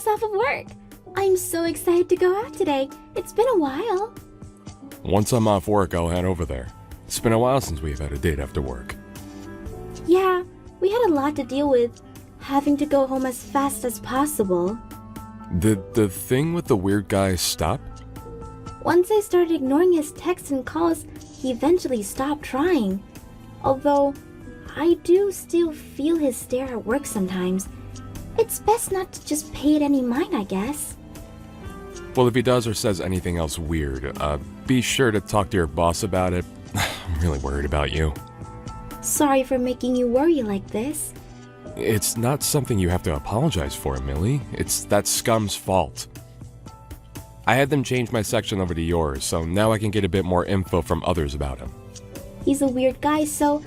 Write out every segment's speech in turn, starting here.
almost off of work. I'm so excited to go out today. It's been a while. Once I'm off work, I'll head over there. It's been a while since we've had a date after work. Yeah, we had a lot to deal with. Having to go home as fast as possible. Did the thing with the weird guy stop? Once I started ignoring his texts and calls, he eventually stopped trying. Although, I do still feel his stare at work sometimes. It's best not to just pay it any mind, I guess. Well, if he does or says anything else weird, be sure to talk to your boss about it. I'm really worried about you. Sorry for making you worry like this. It's not something you have to apologize for, Millie. It's that scum's fault. I had them change my section over to yours, so now I can get a bit more info from others about him. He's a weird guy, so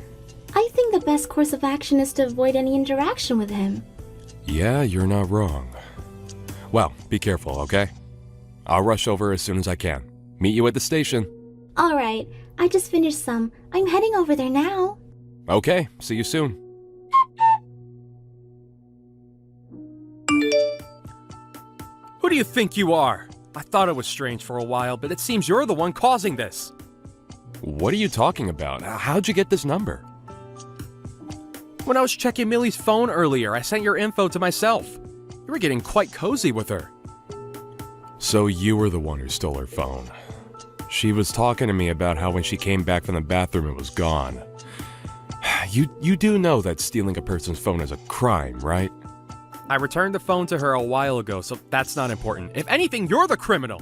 I think the best course of action is to avoid any interaction with him. Yeah, you're not wrong. Well, be careful, okay? I'll rush over as soon as I can. Meet you at the station. Alright, I just finished some. I'm heading over there now. Okay, see you soon. Who do you think you are? I thought it was strange for a while, but it seems you're the one causing this. What are you talking about? How'd you get this number? When I was checking Millie's phone earlier, I sent your info to myself. You were getting quite cozy with her. So you were the one who stole her phone. She was talking to me about how when she came back from the bathroom it was gone. You do know that stealing a person's phone is a crime, right? I returned the phone to her a while ago, so that's not important. If anything, you're the criminal.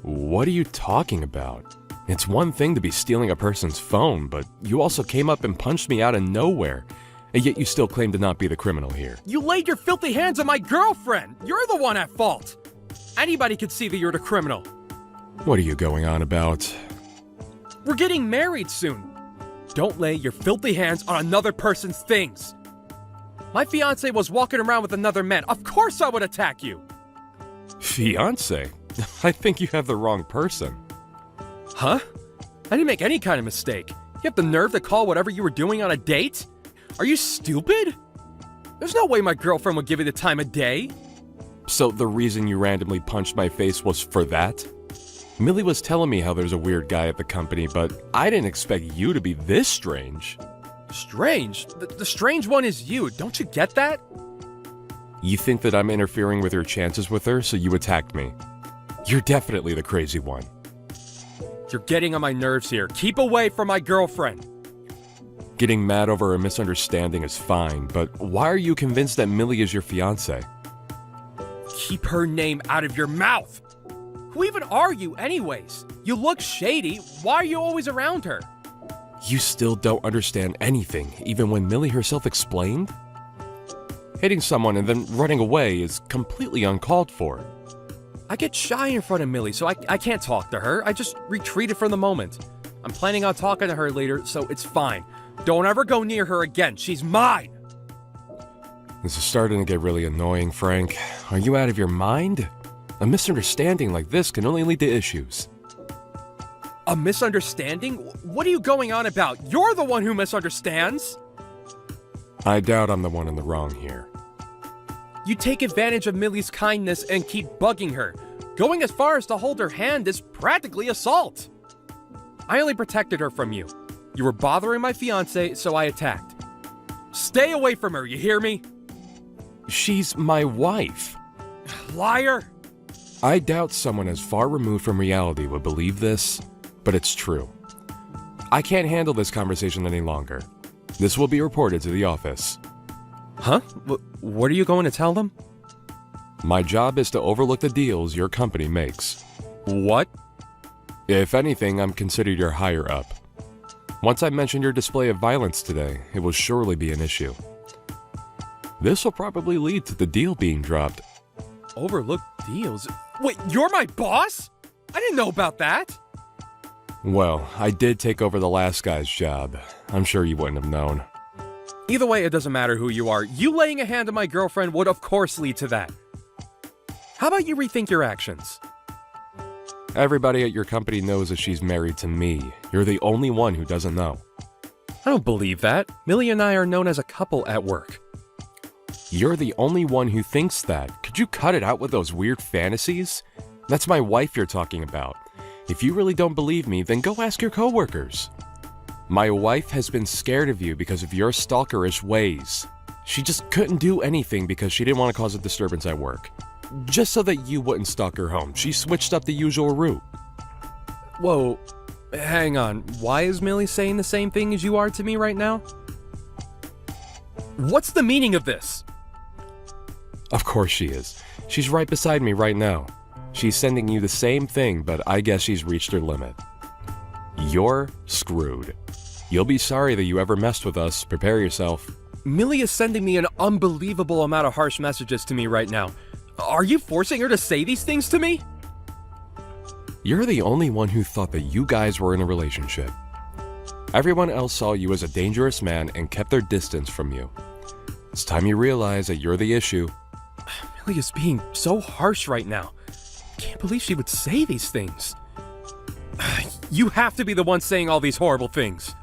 What are you talking about? It's one thing to be stealing a person's phone, but you also came up and punched me out of nowhere, and yet you still claim to not be the criminal here. You laid your filthy hands on my girlfriend! You're the one at fault! Anybody could see that you're the criminal. What are you going on about? We're getting married soon. Don't lay your filthy hands on another person's things. My fiancé was walking around with another man. Of course I would attack you. Fiancé? I think you have the wrong person. Huh? I didn't make any kind of mistake. You have the nerve to call whatever you were doing on a date? Are you stupid? There's no way my girlfriend would give you the time of day. So the reason you randomly punched my face was for that? Millie was telling me how there's a weird guy at the company, but I didn't expect you to be this strange. Strange? The strange one is you. Don't you get that? You think that I'm interfering with your chances with her, so you attacked me. You're definitely the crazy one. You're getting on my nerves here. Keep away from my girlfriend. Getting mad over a misunderstanding is fine, but why are you convinced that Millie is your fiancé? Keep her name out of your mouth. Who even are you anyways? You look shady. Why are you always around her? You still don't understand anything, even when Millie herself explained? Hitting someone and then running away is completely uncalled for. I get shy in front of Millie, so I can't talk to her. I just retreated from the moment. I'm planning on talking to her later, so it's fine. Don't ever go near her again. She's mine. This is starting to get really annoying, Frank. Are you out of your mind? A misunderstanding like this can only lead to issues. A misunderstanding? What are you going on about? You're the one who misunderstands. I doubt I'm the one in the wrong here. You take advantage of Millie's kindness and keep bugging her. Going as far as to hold her hand is practically assault. I only protected her from you. You were bothering my fiancé, so I attacked. Stay away from her, you hear me? She's my wife. Liar! I doubt someone as far removed from reality would believe this, but it's true. I can't handle this conversation any longer. This will be reported to the office. Huh? What are you going to tell them? My job is to overlook the deals your company makes. What? If anything, I'm considered your higher up. Once I mention your display of violence today, it will surely be an issue. This will probably lead to the deal being dropped. Overlook deals? Wait, you're my boss? I didn't know about that. Well, I did take over the last guy's job. I'm sure you wouldn't have known. Either way, it doesn't matter who you are. You laying a hand on my girlfriend would of course lead to that. How about you rethink your actions? Everybody at your company knows that she's married to me. You're the only one who doesn't know. I don't believe that. Millie and I are known as a couple at work. You're the only one who thinks that. Could you cut it out with those weird fantasies? That's my wife you're talking about. If you really don't believe me, then go ask your coworkers. My wife has been scared of you because of your stalkerish ways. She just couldn't do anything because she didn't want to cause a disturbance at work. Just so that you wouldn't stalk her home, she switched up the usual route. Whoa, hang on. Why is Millie saying the same thing as you are to me right now? What's the meaning of this? Of course she is. She's right beside me right now. She's sending you the same thing, but I guess she's reached her limit. You're screwed. You'll be sorry that you ever messed with us. Prepare yourself. Millie is sending me an unbelievable amount of harsh messages to me right now. Are you forcing her to say these things to me? You're the only one who thought that you guys were in a relationship. Everyone else saw you as a dangerous man and kept their distance from you. It's time you realize that you're the issue. Millie is being so harsh right now. Can't believe she would say these things. You have to be the one saying all these horrible things.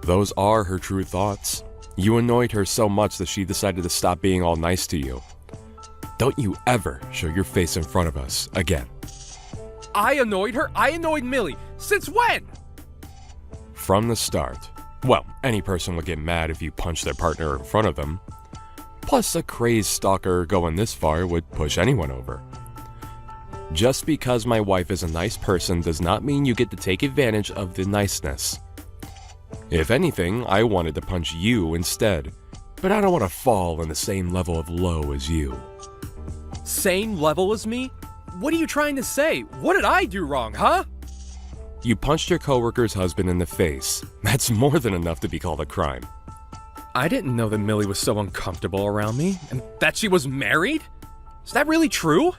Those are her true thoughts. You annoyed her so much that she decided to stop being all nice to you. Don't you ever show your face in front of us again. I annoyed her? I annoyed Millie. Since when? From the start. Well, any person would get mad if you punched their partner in front of them. Plus, a crazed stalker going this far would push anyone over. Just because my wife is a nice person does not mean you get to take advantage of the niceness. If anything, I wanted to punch you instead, but I don't want to fall in the same level of low as you. Same level as me? What are you trying to say? What did I do wrong, huh? You punched your coworker's husband in the face. That's more than enough to be called a crime. I didn't know that Millie was so uncomfortable around me, and that she was married? Is that really true?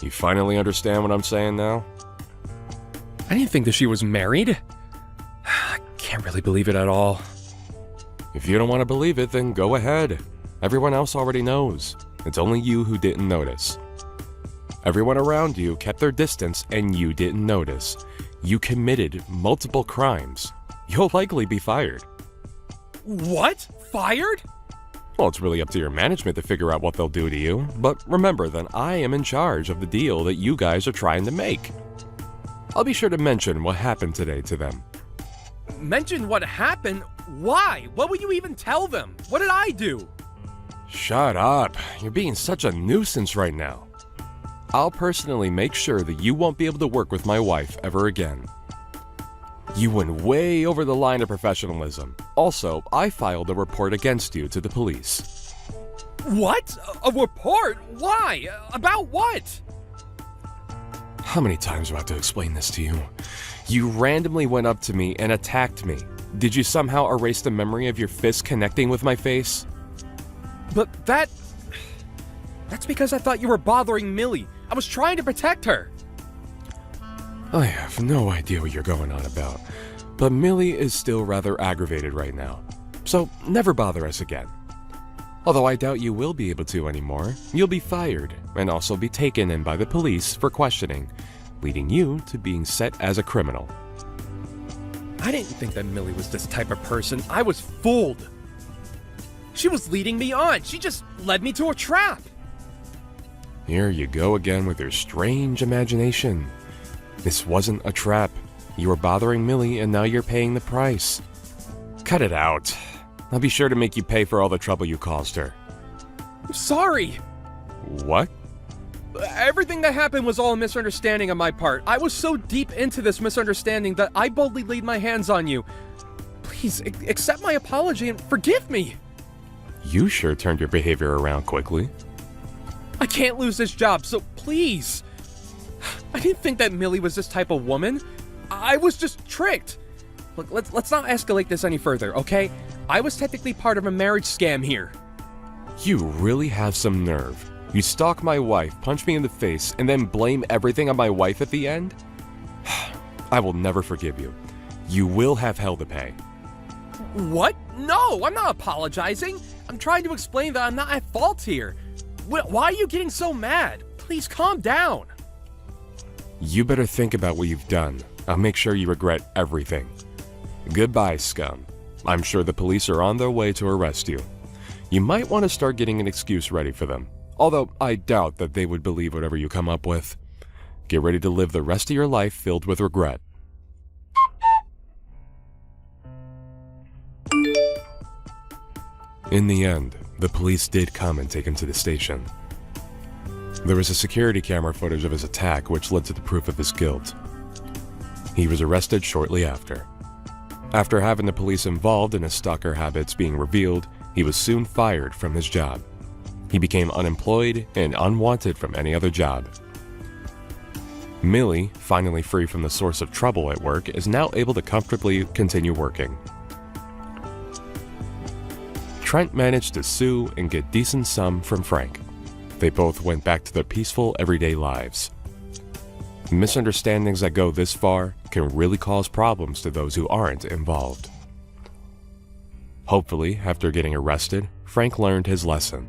You finally understand what I'm saying now? I didn't think that she was married. I can't really believe it at all. If you don't want to believe it, then go ahead. Everyone else already knows. It's only you who didn't notice. Everyone around you kept their distance and you didn't notice. You committed multiple crimes. You'll likely be fired. What? Fired? Well, it's really up to your management to figure out what they'll do to you, but remember that I am in charge of the deal that you guys are trying to make. I'll be sure to mention what happened today to them. Mention what happened? Why? What would you even tell them? What did I do? Shut up. You're being such a nuisance right now. I'll personally make sure that you won't be able to work with my wife ever again. You went way over the line of professionalism. Also, I filed a report against you to the police. What? A report? Why? About what? How many times do I have to explain this to you? You randomly went up to me and attacked me. Did you somehow erase the memory of your fist connecting with my face? But that's because I thought you were bothering Millie. I was trying to protect her. I have no idea what you're going on about, but Millie is still rather aggravated right now, so never bother us again. Although I doubt you will be able to anymore, you'll be fired and also be taken in by the police for questioning, leading you to being set as a criminal. I didn't think that Millie was this type of person. I was fooled. She was leading me on. She just led me to a trap. Here you go again with your strange imagination. This wasn't a trap. You were bothering Millie and now you're paying the price. Cut it out. I'll be sure to make you pay for all the trouble you caused her. I'm sorry. What? Everything that happened was all a misunderstanding on my part. I was so deep into this misunderstanding that I boldly laid my hands on you. Please, accept my apology and forgive me. You sure turned your behavior around quickly. I can't lose this job, so please. I didn't think that Millie was this type of woman. I was just tricked. Look, let's not escalate this any further, okay? I was technically part of a marriage scam here. You really have some nerve. You stalk my wife, punch me in the face, and then blame everything on my wife at the end? I will never forgive you. You will have hell to pay. What? No, I'm not apologizing. I'm trying to explain that I'm not at fault here. Why are you getting so mad? Please calm down. You better think about what you've done. I'll make sure you regret everything. Goodbye, scum. I'm sure the police are on their way to arrest you. you might want to start getting an excuse ready for them. Although I doubt that they would believe whatever you come up with. Get ready to live the rest of your life filled with regret. In the end, the police did come and take him to the station. There was a security camera footage of his attack which led to the proof of his guilt. He was arrested shortly after. After having the police involved in his stalker habits being revealed, he was soon fired from his job. He became unemployed and unwanted from any other job. Millie, finally free from the source of trouble at work, is now able to comfortably continue working. Trent managed to sue and get decent sum from Frank. They both went back to their peaceful, everyday lives. Misunderstandings that go this far can really cause problems to those who aren't involved. Hopefully, after getting arrested, Frank learned his lesson.